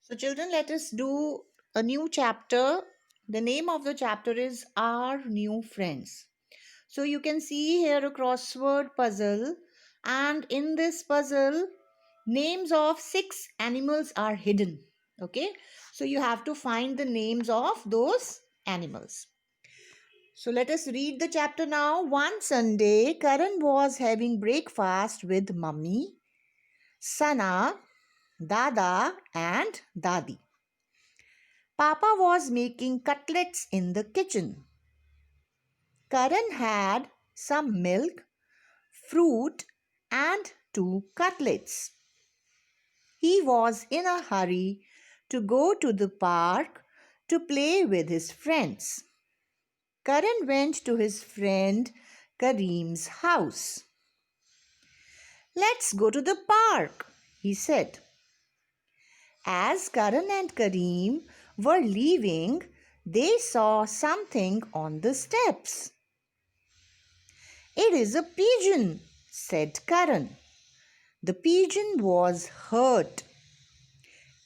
So, children, let us do a new chapter. The name of the chapter is Our New Friends. So, you can see here a crossword puzzle, and in this puzzle, names of 6 animals are hidden. Okay, so you have to find the names of those animals. So, let us read the chapter now. One Sunday, Karan was having breakfast with Mummy, Sana, Dada, and Dadi. Papa was making cutlets in the kitchen. Karan had some milk, fruit, and 2 cutlets. He was in a hurry to go to the park to play with his friends. Karan went to his friend Kareem's house. Let's go to the park, he said. As Karan and Kareem were leaving, they saw something on the steps. It is a pigeon, said Karan. The pigeon was hurt.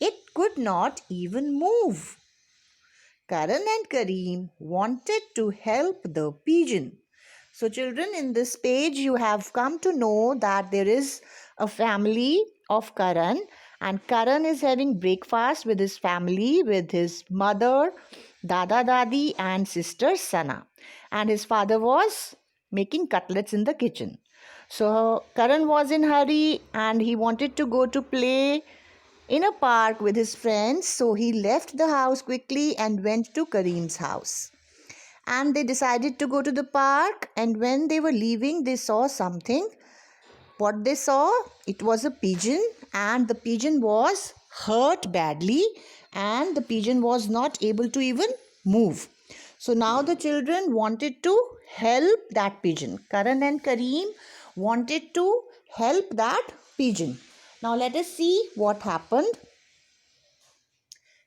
It could not even move. Karan and Kareem wanted to help the pigeon. So, children, in this page, you have come to know that there is a family of Karan, and Karan is having breakfast with his family, with his mother, Dada Dadi, and sister Sana. And his father was making cutlets in the kitchen. So, Karan was in hurry and he wanted to go to play in a park with his friends, so he left the house quickly and went to Kareem's house. And they decided to go to the park, and when they were leaving, they saw something. What they saw? It was a pigeon, and the pigeon was hurt badly, and the pigeon was not able to even move. So now the children wanted to help that pigeon. Karan and Kareem wanted to help that pigeon. Now let us see what happened.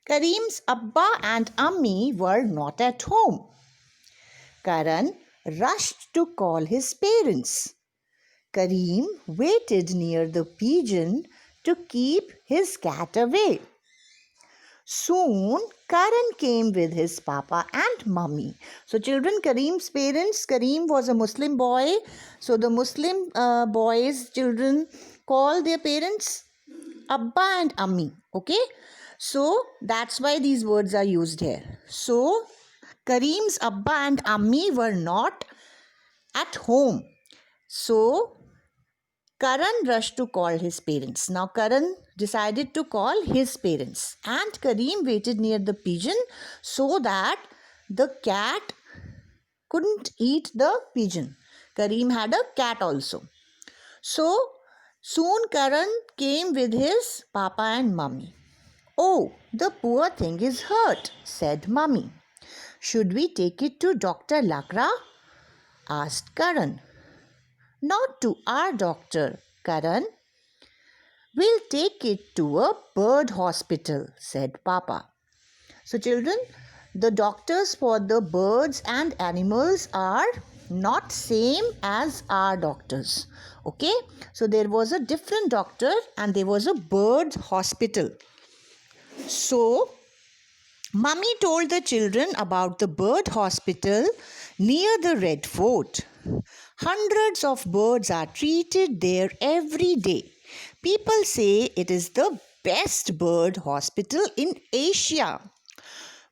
Kareem's Abba and Ammi were not at home. Karan rushed to call his parents. Kareem waited near the pigeon to keep his cat away. Soon, Karan came with his papa and mummy. So, children, Kareem's parents, Kareem was a Muslim boy. So, the Muslim boys, children, call their parents Abba and Ammi. Okay? So, that's why these words are used here. So, Kareem's Abba and Ammi were not at home. So, Karan rushed to call his parents. Now, Karan decided to call his parents, and Kareem waited near the pigeon so that the cat couldn't eat the pigeon. Kareem had a cat also. So, soon Karan came with his papa and mummy. Oh, the poor thing is hurt, said mummy. Should we take it to Dr. Lakra? Asked Karan. Not to our doctor, Karan. We'll take it to a bird hospital, said Papa. So, children, the doctors for the birds and animals are not same as our doctors. Okay, so there was a different doctor and there was a bird hospital. So, Mummy told the children about the bird hospital near the Red Fort. Hundreds of birds are treated there every day. People say it is the best bird hospital in Asia.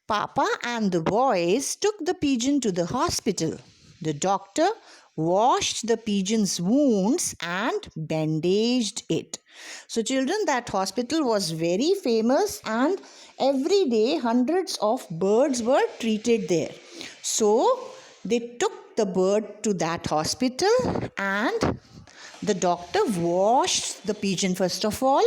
Papa and the boys took the pigeon to the hospital. The doctor washed the pigeon's wounds and bandaged it. So, children, that hospital was very famous, and every day hundreds of birds were treated there. So, they took the bird to that hospital, and the doctor washed the pigeon first of all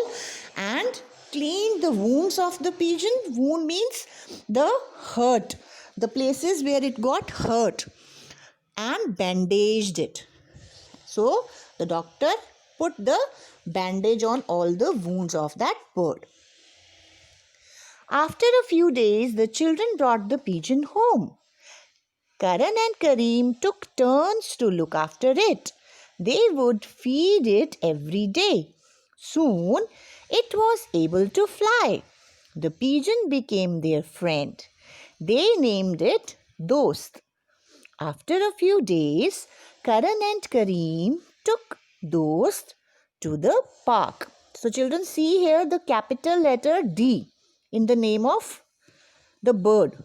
and cleaned the wounds of the pigeon. Wound means the hurt, the places where it got hurt, and bandaged it. So the doctor put the bandage on all the wounds of that bird. After a few days, the children brought the pigeon home. Karan and Kareem took turns to look after it. They would feed it every day. Soon, it was able to fly. The pigeon became their friend. They named it Dost. After a few days, Karan and Kareem took Dost to the park. So, children, see here the capital letter D in the name of the bird.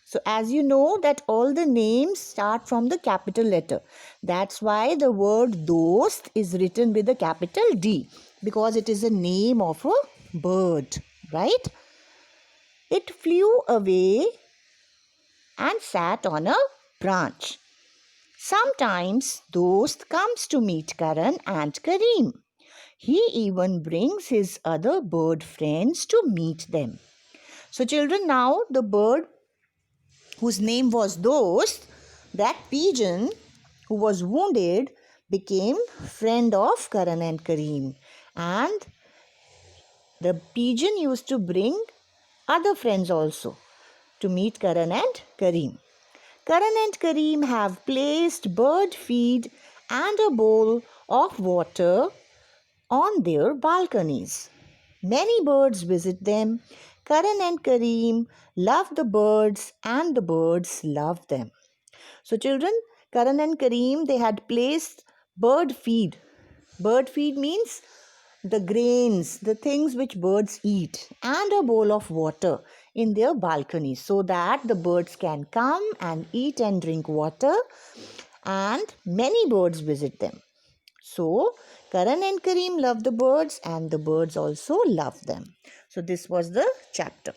So, as you know that all the names start from the capital letter. That's why the word Dost is written with a capital D, because it is a name of a bird, right? It flew away and sat on a branch. Sometimes Dost comes to meet Karan and Kareem. He even brings his other bird friends to meet them. So, children, now the bird whose name was Dost, that pigeon who was wounded, became friend of Karan and Kareem. And the pigeon used to bring other friends also to meet Karan and Kareem. Karan and Kareem have placed bird feed and a bowl of water on their balconies. Many birds visit them. Karan and Kareem love the birds and the birds love them. So children, Karan and Kareem, they had placed bird feed. Bird feed means the grains, the things which birds eat, and a bowl of water in their balcony so that the birds can come and eat and drink water, and many birds visit them. So, Karan and Kareem love the birds and the birds also love them. So, this was the chapter.